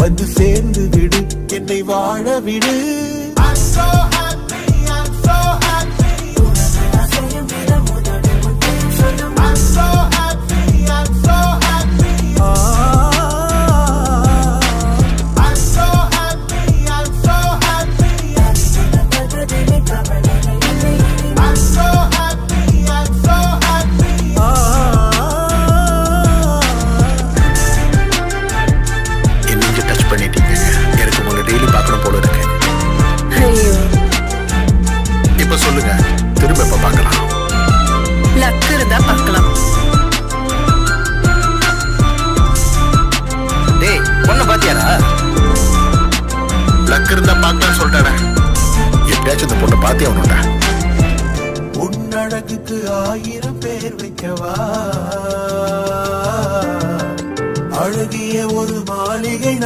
வந்து சேர்ந்து விடு, என்னை வாழ விடு. சொல்லுங்க, திரும்ப எப்ப பார்க்கலாம்? லக் இருந்தா பார்க்கலாம். டேய், பொண்ணு பாத்தியாடா? லக் இருந்தா பார்க்கலாம் சொல்லிட்டானே. எப்படியாச்சும் இந்த பொண்ணை பாத்தி அவனுடா. உன்னழகுக்கு 1000 பேர் வைக்கவா, அழகிய ஒரு மாளிகை